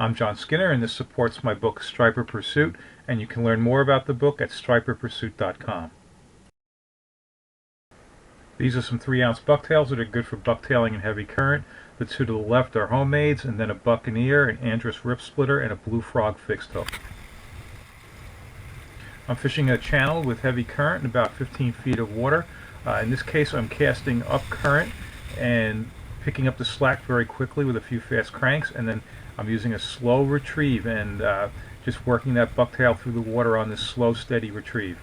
I'm John Skinner, and this supports my book Striper Pursuit, and you can learn more about the book at striperpursuit.com. These are some 3-ounce bucktails that are good for bucktailing in heavy current. The two to the left are homemades, and then a Buccaneer, an Andrus rip splitter, and a Blue Frog fixed hook. I'm fishing a channel with heavy current and about 15 feet of water. In this case, I'm casting up current and picking up the slack very quickly with a few fast cranks, and then I'm using a slow retrieve and just working that bucktail through the water on this slow, steady retrieve.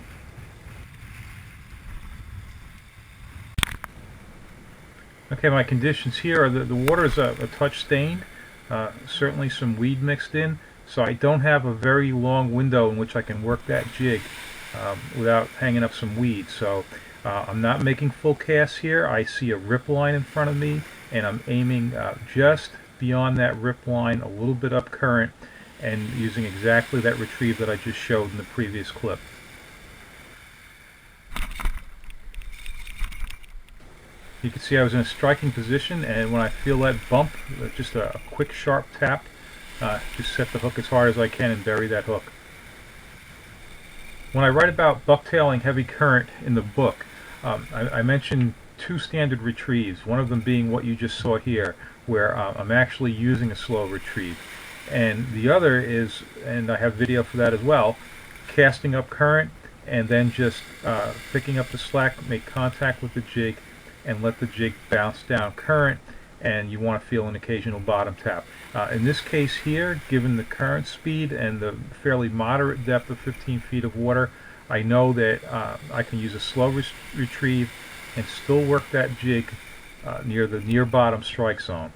Okay, my conditions here are the water is a touch stained, certainly some weed mixed in, so I don't have a very long window in which I can work that jig without hanging up some weed. So I'm not making full casts here. I see a rip line in front of me, and I'm aiming just beyond that rip line, a little bit up current, and using exactly that retrieve that I just showed in the previous clip. You can see I was in a striking position, and when I feel that bump, just a quick sharp tap, just set the hook as hard as I can and bury that hook. When I write about bucktailing heavy current in the book, I mentioned two standard retrieves, one of them being what you just saw here, where I'm actually using a slow retrieve. And the other is, and I have video for that as well, casting up current and then just picking up the slack, make contact with the jig, and let the jig bounce down current, and you want to feel an occasional bottom tap. In this case here, given the current speed and the fairly moderate depth of 15 feet of water, I know that I can use a slow retrieve and still work that jig near the near bottom strike zone.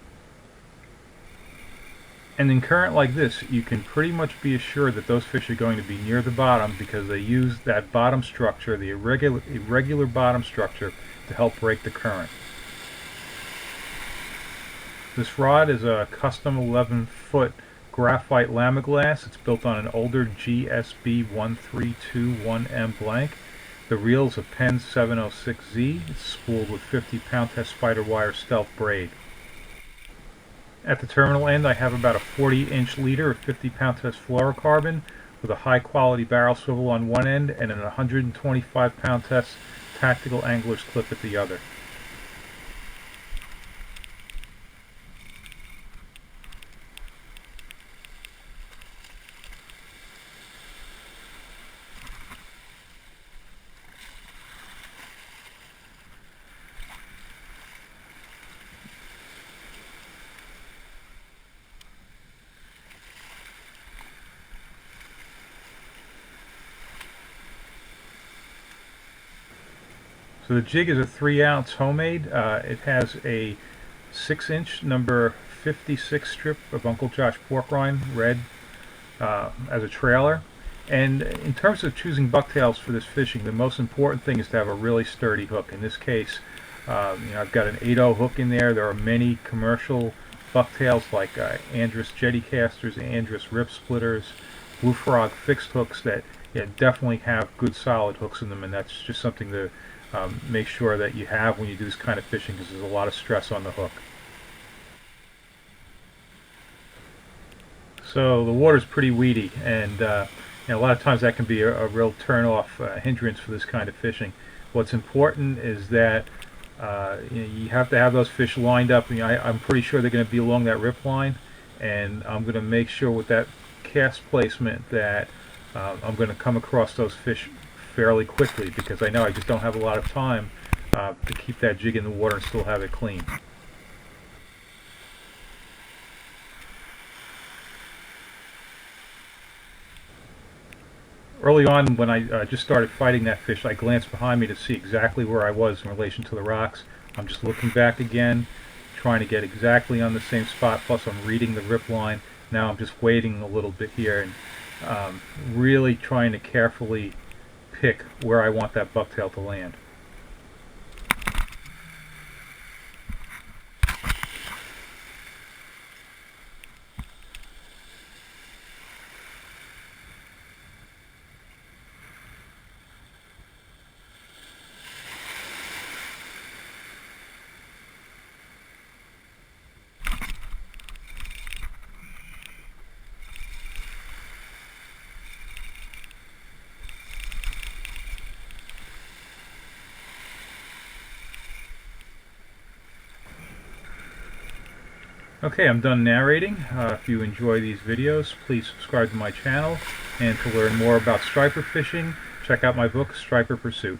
And in current like this, you can pretty much be assured that those fish are going to be near the bottom because they use that bottom structure, the irregular bottom structure, to help break the current. This rod is a custom 11-foot graphite Lamiglass. It's built on an older GSB 1321M blank. The reel's a Penn 706Z. It's spooled with 50-pound test spider wire stealth braid. At the terminal end, I have about a 40-inch leader of 50-pound test fluorocarbon with a high-quality barrel swivel on one end and an 125-pound test tactical angler's clip at the other. So the jig is a 3-ounce homemade. It has a 6-inch number 56 strip of Uncle Josh pork rind, red, as a trailer. And in terms of choosing bucktails for this fishing, the most important thing is to have a really sturdy hook. In this case, I've got an 8/0 hook in there. There are many commercial bucktails like Andrus jetty casters, Andrus rip splitters, Blue Frog fixed hooks that definitely have good solid hooks in them, and that's just something to make sure that you have when you do this kind of fishing, because there's a lot of stress on the hook. So the water's pretty weedy, and a lot of times that can be a real turn-off hindrance for this kind of fishing. What's important is that you have to have those fish lined up. I'm pretty sure they're going to be along that rip line, and I'm going to make sure with that cast placement that I'm going to come across those fish fairly quickly, because I know I just don't have a lot of time to keep that jig in the water and still have it clean. Early on, when I just started fighting that fish, I glanced behind me to see exactly where I was in relation to the rocks. I'm just looking back again, trying to get exactly on the same spot, plus I'm reading the rip line. Now I'm just waiting a little bit here and really trying to carefully pick where I want that bucktail to land. Okay, I'm done narrating. If you enjoy these videos, please subscribe to my channel, and to learn more about striper fishing, check out my book, Striper Pursuit.